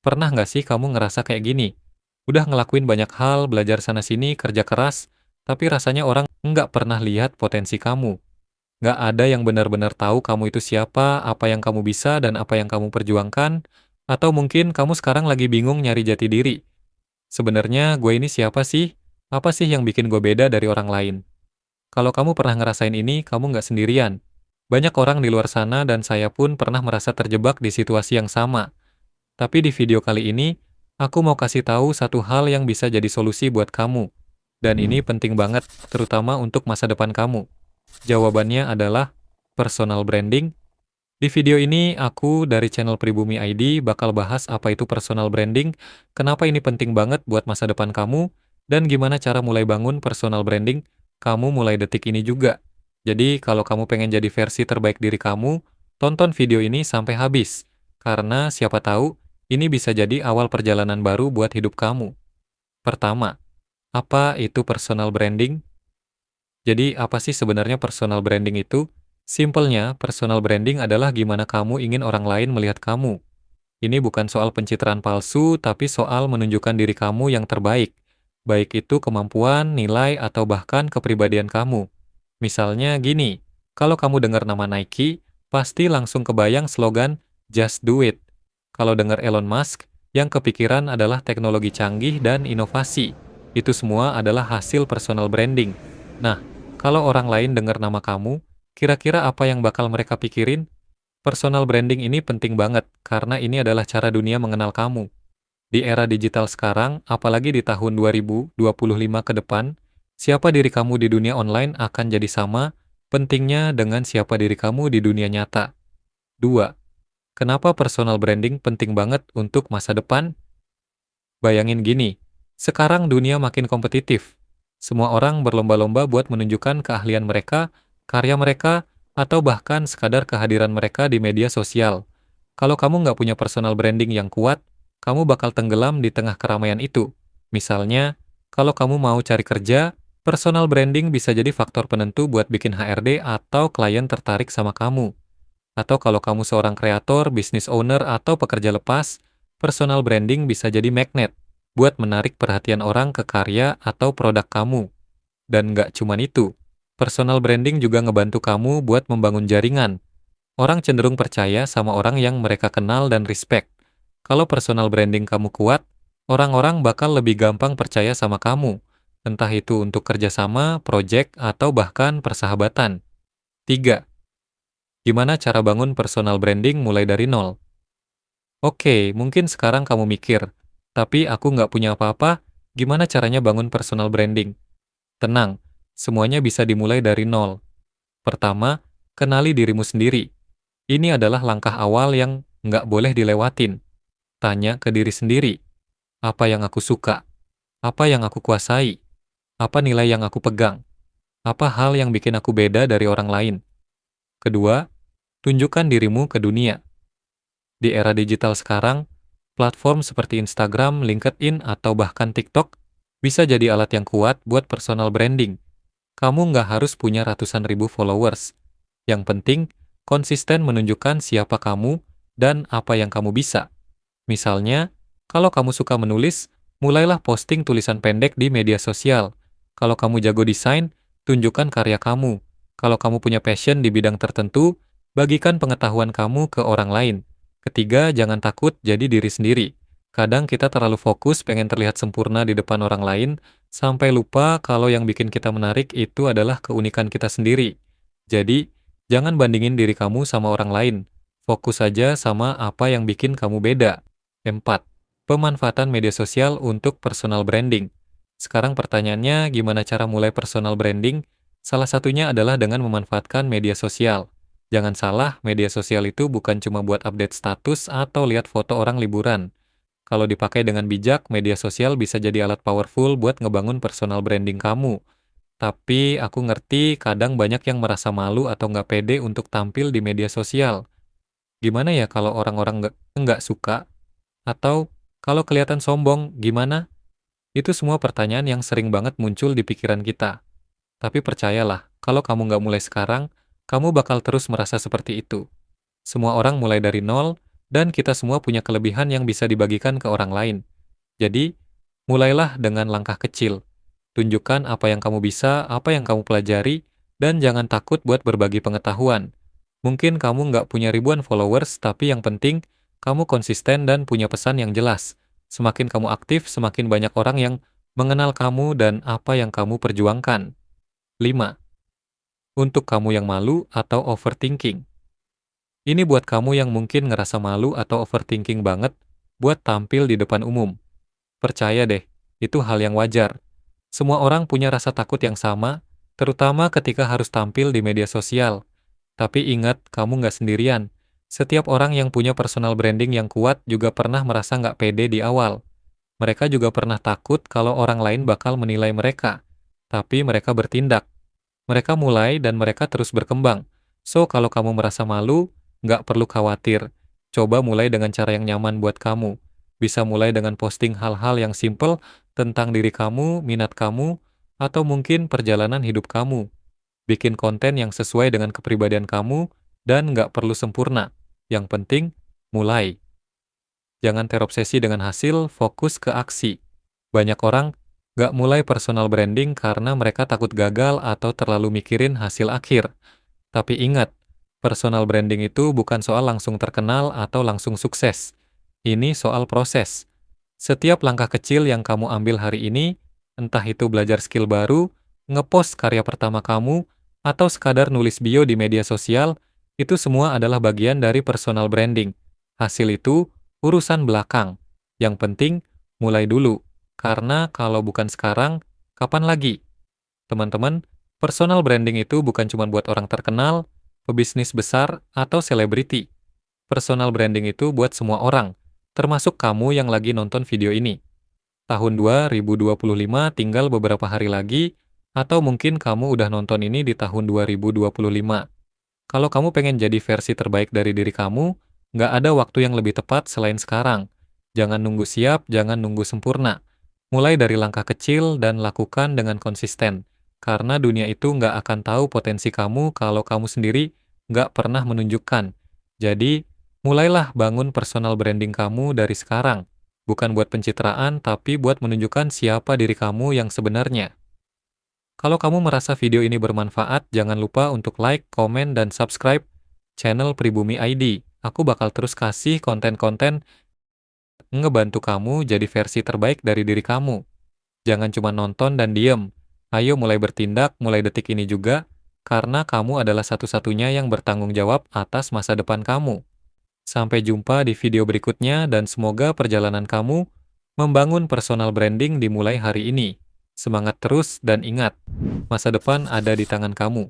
Pernah nggak sih kamu ngerasa kayak gini? Udah ngelakuin banyak hal, belajar sana-sini, kerja keras, tapi rasanya orang nggak pernah lihat potensi kamu. Nggak ada yang benar-benar tahu kamu itu siapa, apa yang kamu bisa, dan apa yang kamu perjuangkan, atau mungkin kamu sekarang lagi bingung nyari jati diri. Sebenarnya gue ini siapa sih? Apa sih yang bikin gue beda dari orang lain? Kalau kamu pernah ngerasain ini, kamu nggak sendirian. Banyak orang di luar sana dan saya pun pernah merasa terjebak di situasi yang sama. Tapi di video kali ini, aku mau kasih tahu satu hal yang bisa jadi solusi buat kamu. Dan ini penting banget, terutama untuk masa depan kamu. Jawabannya adalah personal branding. Di video ini, aku dari channel Pribumi ID bakal bahas apa itu personal branding, kenapa ini penting banget buat masa depan kamu, dan gimana cara mulai bangun personal branding kamu mulai detik ini juga. Jadi, kalau kamu pengen jadi versi terbaik diri kamu, tonton video ini sampai habis. Karena siapa tahu, ini bisa jadi awal perjalanan baru buat hidup kamu. Pertama, apa itu personal branding? Jadi, apa sih sebenarnya personal branding itu? Simpelnya, personal branding adalah gimana kamu ingin orang lain melihat kamu. Ini bukan soal pencitraan palsu, tapi soal menunjukkan diri kamu yang terbaik. Baik itu kemampuan, nilai, atau bahkan kepribadian kamu. Misalnya gini, kalau kamu dengar nama Nike, pasti langsung kebayang slogan Just Do It. Kalau dengar Elon Musk, yang kepikiran adalah teknologi canggih dan inovasi. Itu semua adalah hasil personal branding. Nah, kalau orang lain dengar nama kamu, kira-kira apa yang bakal mereka pikirin? Personal branding ini penting banget, karena ini adalah cara dunia mengenal kamu. Di era digital sekarang, apalagi di tahun 2025 ke depan, siapa diri kamu di dunia online akan jadi sama pentingnya dengan siapa diri kamu di dunia nyata. 2. Kenapa personal branding penting banget untuk masa depan? Bayangin gini, sekarang dunia makin kompetitif. Semua orang berlomba-lomba buat menunjukkan keahlian mereka, karya mereka, atau bahkan sekadar kehadiran mereka di media sosial. Kalau kamu nggak punya personal branding yang kuat, kamu bakal tenggelam di tengah keramaian itu. Misalnya, kalau kamu mau cari kerja, personal branding bisa jadi faktor penentu buat bikin HRD atau klien tertarik sama kamu. Atau kalau kamu seorang kreator, business owner, atau pekerja lepas, personal branding bisa jadi magnet buat menarik perhatian orang ke karya atau produk kamu. Dan nggak cuman itu, personal branding juga ngebantu kamu buat membangun jaringan. Orang cenderung percaya sama orang yang mereka kenal dan respect. Kalau personal branding kamu kuat, orang-orang bakal lebih gampang percaya sama kamu, entah itu untuk kerjasama, project, atau bahkan persahabatan. 3. Gimana cara bangun personal branding mulai dari nol? Oke, mungkin sekarang kamu mikir, tapi aku nggak punya apa-apa, gimana caranya bangun personal branding? Tenang, semuanya bisa dimulai dari nol. Pertama, kenali dirimu sendiri. Ini adalah langkah awal yang nggak boleh dilewatin. Tanya ke diri sendiri, apa yang aku suka? Apa yang aku kuasai? Apa nilai yang aku pegang? Apa hal yang bikin aku beda dari orang lain? Kedua, tunjukkan dirimu ke dunia. Di era digital sekarang, platform seperti Instagram, LinkedIn, atau bahkan TikTok bisa jadi alat yang kuat buat personal branding. Kamu nggak harus punya ratusan ribu followers. Yang penting, konsisten menunjukkan siapa kamu dan apa yang kamu bisa. Misalnya, kalau kamu suka menulis, mulailah posting tulisan pendek di media sosial. Kalau kamu jago desain, tunjukkan karya kamu. Kalau kamu punya passion di bidang tertentu, bagikan pengetahuan kamu ke orang lain. Ketiga, jangan takut jadi diri sendiri. Kadang kita terlalu fokus pengen terlihat sempurna di depan orang lain, sampai lupa kalau yang bikin kita menarik itu adalah keunikan kita sendiri. Jadi, jangan bandingin diri kamu sama orang lain. Fokus saja sama apa yang bikin kamu beda. 4. Pemanfaatan media sosial untuk personal branding. Sekarang pertanyaannya, gimana cara mulai personal branding? Salah satunya adalah dengan memanfaatkan media sosial. Jangan salah, media sosial itu bukan cuma buat update status atau lihat foto orang liburan. Kalau dipakai dengan bijak, media sosial bisa jadi alat powerful buat ngebangun personal branding kamu. Tapi aku ngerti kadang banyak yang merasa malu atau nggak pede untuk tampil di media sosial. Gimana ya kalau orang-orang nggak suka? Atau kalau kelihatan sombong, gimana? Itu semua pertanyaan yang sering banget muncul di pikiran kita. Tapi percayalah, kalau kamu nggak mulai sekarang, kamu bakal terus merasa seperti itu. Semua orang mulai dari nol, dan kita semua punya kelebihan yang bisa dibagikan ke orang lain. Jadi, mulailah dengan langkah kecil. Tunjukkan apa yang kamu bisa, apa yang kamu pelajari, dan jangan takut buat berbagi pengetahuan. Mungkin kamu nggak punya ribuan followers, tapi yang penting kamu konsisten dan punya pesan yang jelas. Semakin kamu aktif, semakin banyak orang yang mengenal kamu dan apa yang kamu perjuangkan. 5. Untuk kamu yang malu atau overthinking. Ini buat kamu yang mungkin ngerasa malu atau overthinking banget buat tampil di depan umum. Percaya deh, itu hal yang wajar. Semua orang punya rasa takut yang sama, terutama ketika harus tampil di media sosial. Tapi ingat, kamu nggak sendirian. Setiap orang yang punya personal branding yang kuat juga pernah merasa nggak pede di awal. Mereka juga pernah takut kalau orang lain bakal menilai mereka. Tapi mereka bertindak. Mereka mulai dan mereka terus berkembang. So, kalau kamu merasa malu, nggak perlu khawatir. Coba mulai dengan cara yang nyaman buat kamu. Bisa mulai dengan posting hal-hal yang simple tentang diri kamu, minat kamu, atau mungkin perjalanan hidup kamu. Bikin konten yang sesuai dengan kepribadian kamu, dan nggak perlu sempurna. Yang penting, mulai. Jangan terobsesi dengan hasil, fokus ke aksi. Banyak orang nggak mulai personal branding karena mereka takut gagal atau terlalu mikirin hasil akhir. Tapi ingat, personal branding itu bukan soal langsung terkenal atau langsung sukses. Ini soal proses. Setiap langkah kecil yang kamu ambil hari ini, entah itu belajar skill baru, ngepost karya pertama kamu, atau sekadar nulis bio di media sosial, itu semua adalah bagian dari personal branding. Hasil itu urusan belakang. Yang penting, mulai dulu. Karena kalau bukan sekarang, kapan lagi? Teman-teman, personal branding itu bukan cuma buat orang terkenal, pebisnis besar, atau selebriti. Personal branding itu buat semua orang, termasuk kamu yang lagi nonton video ini. Tahun 2025 tinggal beberapa hari lagi, atau mungkin kamu udah nonton ini di tahun 2025. Kalau kamu pengen jadi versi terbaik dari diri kamu, nggak ada waktu yang lebih tepat selain sekarang. Jangan nunggu siap, jangan nunggu sempurna. Mulai dari langkah kecil dan lakukan dengan konsisten. Karena dunia itu nggak akan tahu potensi kamu kalau kamu sendiri nggak pernah menunjukkan. Jadi, mulailah bangun personal branding kamu dari sekarang. Bukan buat pencitraan, tapi buat menunjukkan siapa diri kamu yang sebenarnya. Kalau kamu merasa video ini bermanfaat, jangan lupa untuk like, komen, dan subscribe channel Pribumi ID. Aku bakal terus kasih konten-konten ngebantu kamu jadi versi terbaik dari diri kamu. Jangan cuma nonton dan diem. Ayo mulai bertindak, mulai detik ini juga, karena kamu adalah satu-satunya yang bertanggung jawab atas masa depan kamu. Sampai jumpa di video berikutnya dan semoga perjalanan kamu membangun personal branding dimulai hari ini. Semangat terus dan ingat, masa depan ada di tangan kamu.